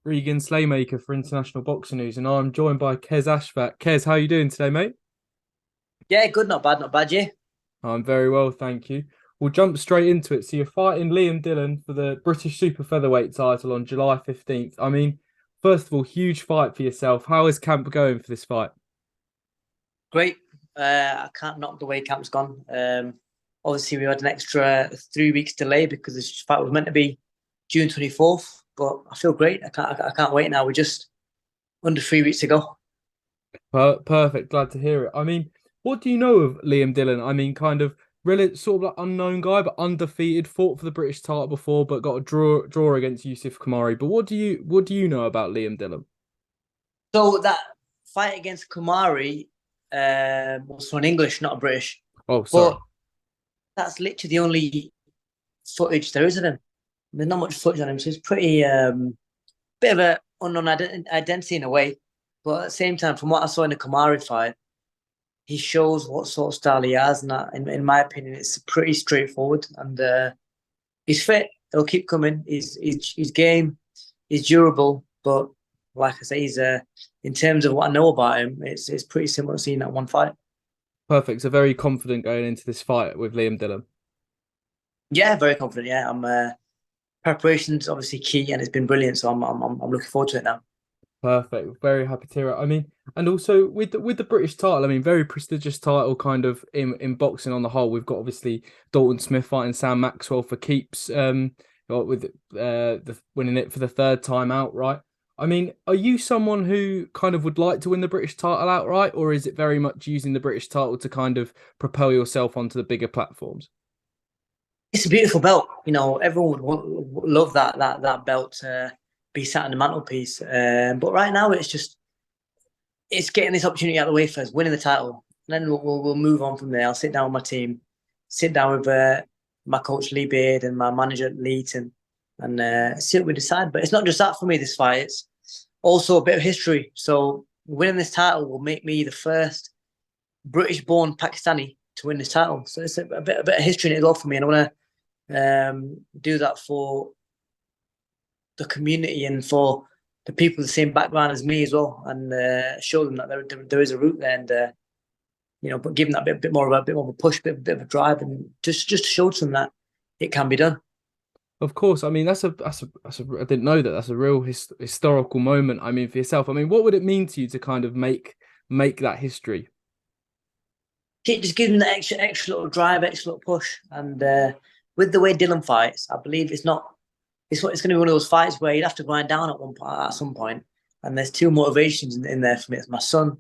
Regan Slaymaker for International Boxing News, and I'm joined by Qais Ashfaq. Qais, how are you doing today, mate? Yeah, good, not bad, yeah. I'm very well, thank you. We'll jump straight into it. So you're fighting Liam Dillon for the British Super-Featherweight title on July 15th. I mean, first of all, huge fight for yourself. How is camp going for this fight? Great. I can't knock the way camp's gone. Obviously, we had an extra 3 weeks delay because this fight was meant to be June 24th, but I feel great. I can't wait now. We're just under 3 weeks to go. Perfect, glad to hear it. I mean, what do you know of Liam Dillon? I mean, kind of really sort of like unknown guy, but undefeated, fought for the British title before, but got a draw against Yusuf Kamari. But what do you know about Liam Dillon? So that fight against Kumari was for an English, not a British, Oh, sorry. but that's literally the only footage there is of him. There's not much footage on him, so it's pretty bit of a unknown identity in a way. But at the same time, from what I saw in the Kamari fight, he shows what sort of style he has, and that, in my opinion, it's pretty straightforward. And he's fit; he'll keep coming. He's game, he's durable. But like I say, he's in terms of what I know about him, it's pretty similar to seeing that one fight. Perfect. So very confident going into this fight with Liam Dillon. Yeah, very confident. Yeah, I'm. Preparation's obviously key, and it's been brilliant. So I'm looking forward to it now. Perfect. Very happy to hear it. I mean, and also with the British title, I mean, very prestigious title kind of in boxing on the whole. We've got obviously Dalton Smith fighting Sam Maxwell for keeps, with the winning it for the third time outright. I mean, are you someone who kind of would like to win the British title outright, or is it very much using the British title to kind of propel yourself onto the bigger platforms? It's a beautiful belt. You know, everyone would love that belt to be sat on the mantelpiece. But right now, it's getting this opportunity out of the way first, winning the title, and then we'll move on from there. I'll sit down with my team, sit down with my coach Lee Beard and my manager Lee Eaton, and see what we decide. But it's not just that for me. This fight, it's also a bit of history. So winning this title will make me the first British-born Pakistani to win this title. So it's a bit of history in it as well for me, and I want to do that for the community and for the people with the same background as me as well, and show them that there is a route there, and but give them that bit more of a push, bit of a drive, and just to show them that it can be done. Of course, I mean I didn't know that that's a real historical moment. I mean for yourself, I mean what would it mean to you to kind of make that history? Just give them the extra little drive, extra little push, and with the way Dylan fights, I believe it's not. It's going to be one of those fights where you'd have to grind down at one point, at some point, and there's two motivations in there for me. It's my son,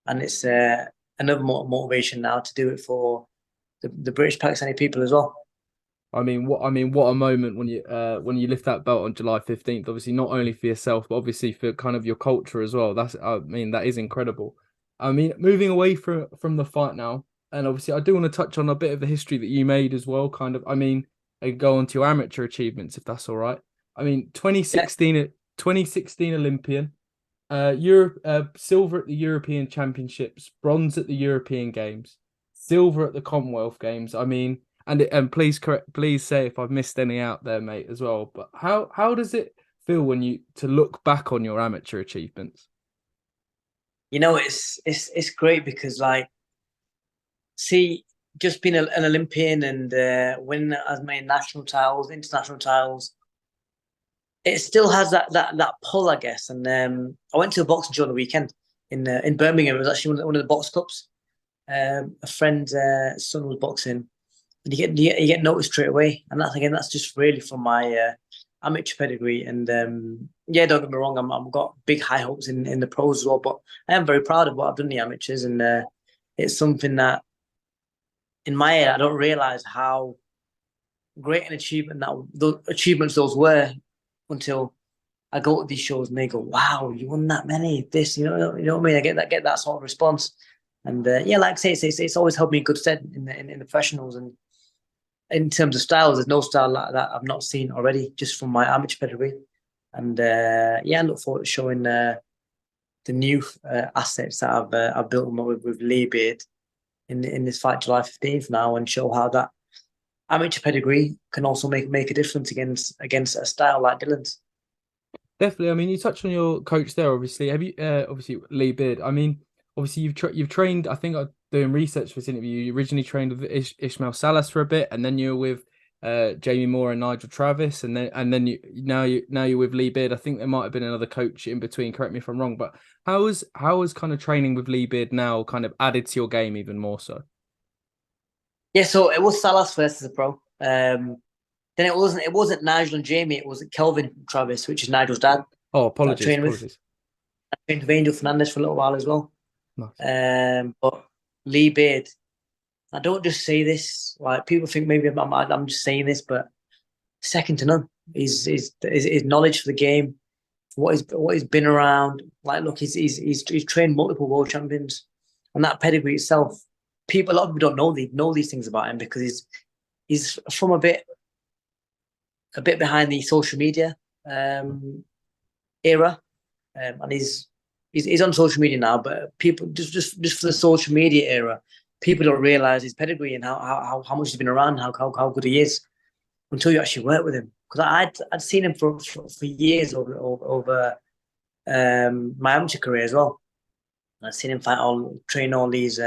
and it's another motivation now to do it for the British Pakistani people as well. I mean what a moment when you lift that belt on July 15th. Obviously not only for yourself, but obviously for kind of your culture as well. That is incredible. I mean, moving away from the fight now, and obviously I do want to touch on a bit of the history that you made as well. Kind of, I mean, and go on to your amateur achievements if that's all right. I mean, Yeah, 2016 Olympian, Europe, silver at the European Championships, bronze at the European Games, silver at the Commonwealth Games. I mean, and please say if I've missed any out there, mate, as well. But how does it feel when you to look back on your amateur achievements? it's great because like see just being an Olympian and winning as many national titles, international titles, it still has that pull, I guess. And I went to a boxing show on the weekend in Birmingham. It was actually one of the box cups. A friend's son was boxing, and you get noticed straight away. And that's just really from my amateur pedigree. And yeah, don't get me wrong, I've got big high hopes in the pros as well. But I am very proud of what I've done in the amateurs, and it's something that in my head I don't realize how great an achievement that the achievements those were until I go to these shows and they go, "Wow, you won that many." This, you know what I mean. I get that sort of response, and yeah, like I say, it's always held me in good stead in the professionals, and in terms of styles, there's no style like that I've not seen already, just from my amateur pedigree, and yeah, I look forward to showing the new assets that I've built with Lee Beard in this fight July 15th now, and show how that amateur pedigree can also make a difference against a style like Dylan's. Definitely. I mean, you touched on your coach there. Obviously, have you? Obviously, Lee Beard. I mean, obviously, you've trained. I think I'm doing research for this interview. You originally trained with Ishmael Salas for a bit, and then you were with Jamie Moore and Nigel Travis, and then now you're with Lee Beard. I think there might have been another coach in between. Correct me if I'm wrong, but how is kind of training with Lee Beard now kind of added to your game even more so? Yeah, so it was Salas first as a pro. Then it wasn't Nigel and Jamie. It was Kelvin Travis, which is Nigel's dad, Oh, that I apologies, trained with. apologies. I trained with Angel Fernandez for a little while as well. Nice. But Lee Beard, I don't just say this. Like people think maybe I'm just saying this, but second to none. His knowledge for the game, what he's been around. Like, look, he's trained multiple world champions, and that pedigree itself. A lot of people don't know these things about him because he's from a bit behind the social media era, and he's on social media now. But people just for the social media era, people don't realize his pedigree and how much he's been around, how good he is until you actually work with him. Because I'd seen him for years over my amateur career as well. I've seen him train all these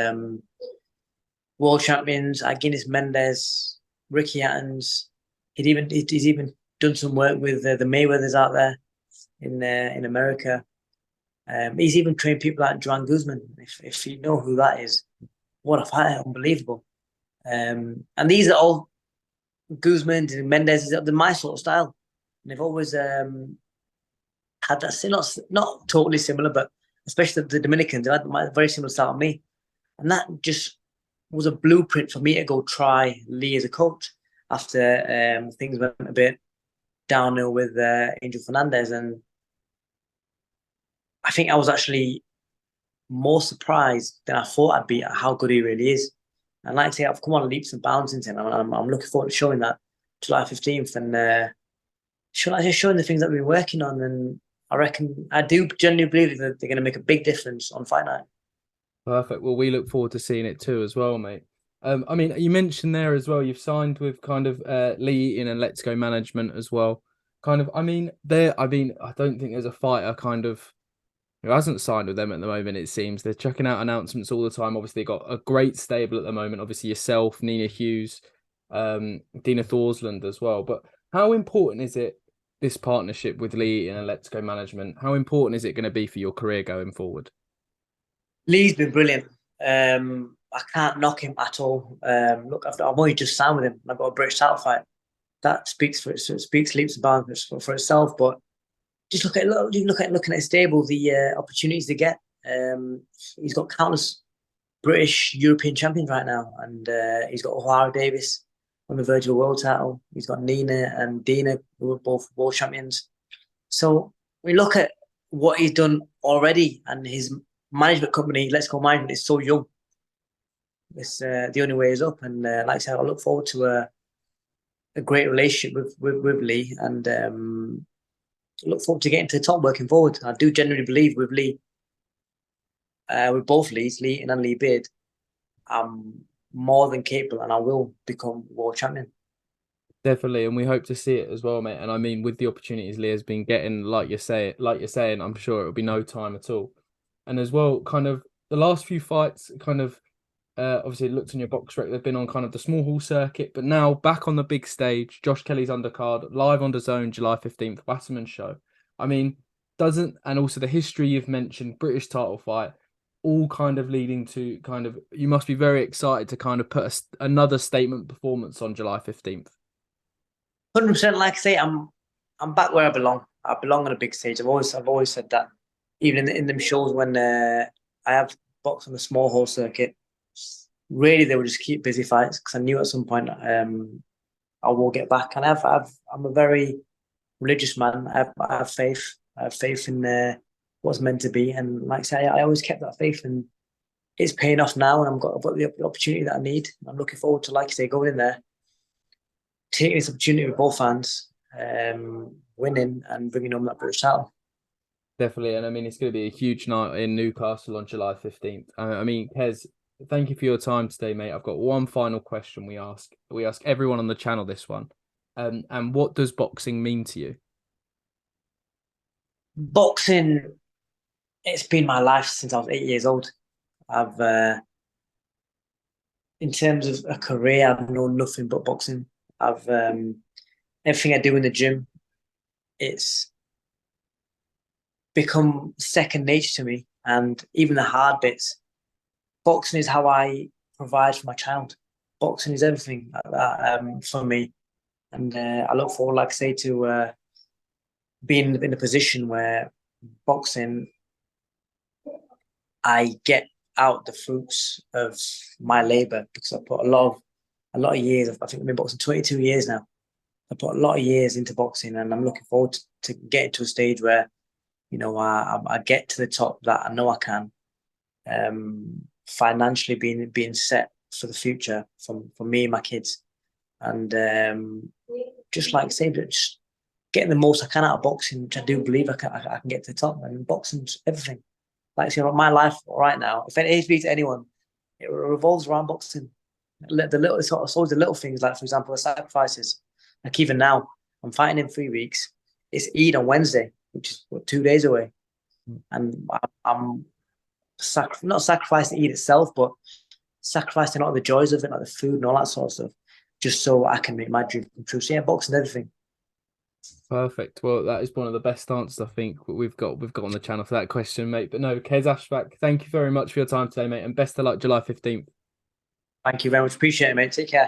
world champions, Guinness Mendes, Ricky Attons. He's even done some work with the Mayweathers out there in America. He's even trained people like Duran Guzman. If you know who that is, what a fighter, unbelievable. And these are all Guzman and Mendes. They're my sort of style, and they've always had that. Not totally similar, but especially the Dominicans, they had a very similar style to me, and that just was a blueprint for me to go try Lee as a coach after things went a bit downhill with Angel Fernandez. And I think I was actually more surprised than I thought I'd be at how good he really is. And like I say, I've come on leaps and bounds into him. I'm looking forward to showing that July 15th and showing the things that we've been working on. And I do genuinely believe that they're going to make a big difference on fight night. Perfect. Well, we look forward to seeing it too as well, mate. I mean, you mentioned there as well, you've signed with kind of Lee Eaton and Let's Go Management as well. Kind of, I don't think there's a fighter kind of who hasn't signed with them at the moment, it seems. They're checking out announcements all the time. Obviously, got a great stable at the moment. Obviously, yourself, Nina Hughes, Dina Thorsland as well. But how important is it, this partnership with Lee Eaton and Let's Go Management? How important is it going to be for your career going forward? Lee's been brilliant. I can't knock him at all. Look, I've only just signed with him. I've got a British title fight. That speaks for it. So it speaks leaps and bounds for itself. But just looking at his stable, the opportunities to get. He's got countless British European champions right now, and he's got O'Hara Davis on the verge of a world title. He's got Nina and Dina, who are both world champions. So we look at what he's done already, and his management company, Let's Go Management, is so young. It's the only way is up, and like I said, I look forward to a great relationship with Lee, and look forward to getting to the top working forward. I do genuinely believe with Lee, with both Lees, Lee and Lee Beard, I'm more than capable, and I will become world champion. Definitely, and we hope to see it as well, mate. And I mean, with the opportunities Leah's been getting, like you're saying, I'm sure it'll be no time at all. And as well, kind of the last few fights, kind of obviously looked on your box rec, they've been on kind of the small hall circuit, but now back on the big stage. Josh Kelly's undercard, live on the Zone, July 15th, Wasserman show. I mean, and also the history you've mentioned, British title fight, all kind of leading to kind of, you must be very excited to kind of put another statement performance on July 15th. 100%. Like I say, I'm back where I belong. I belong on a big stage. I've always said that. Even in them shows when I have boxed on the small hall circuit, really they would just keep busy fights because I knew at some point I will get back. And I'm a very religious man. I have faith. I have faith in what's meant to be. And like I say, I always kept that faith, and it's paying off now. And I've got the opportunity that I need. I'm looking forward to, like I say, going in there, taking this opportunity with both hands, winning and bringing home that British title. Definitely, and I mean, it's going to be a huge night in Newcastle on July 15th. I mean, Qais, thank you for your time today, mate. I've got one final question we ask. We ask everyone on the channel this one. And what does boxing mean to you? Boxing, it's been my life since I was 8 years old. I've in terms of a career, I've known nothing but boxing. I've everything I do in the gym, it's become second nature to me. And even the hard bits, boxing is how I provide for my child. Boxing is everything for me. And I look forward, like I say, to being in a position where boxing, I get out the fruits of my labor because I put a lot of years. I think I've been boxing 22 years now. I put a lot of years into boxing, and I'm looking forward to getting to a stage where I get to the top that I know I can. Financially being set for the future for me and my kids, and just like say, just getting the most I can out of boxing, which I do believe I can get to the top. And boxing's everything. Like my life right now, if it beats anyone, it revolves around boxing. The little, it's always the little things, like for example, the sacrifices. Like even now, I'm fighting in 3 weeks. It's Eid on Wednesday, which is 2 days away, and I'm not sacrificing Eid itself, but sacrificing all the joys of it, like the food and all that sort of stuff, just so I can make my dream come true. So yeah, boxing, everything. Perfect. Well, that is one of the best answers I think we've got on the channel for that question, mate. But no, Qais Ashfaq, thank you very much for your time today, mate, and best of luck July 15th. Thank you very much. Appreciate it, mate. Take care.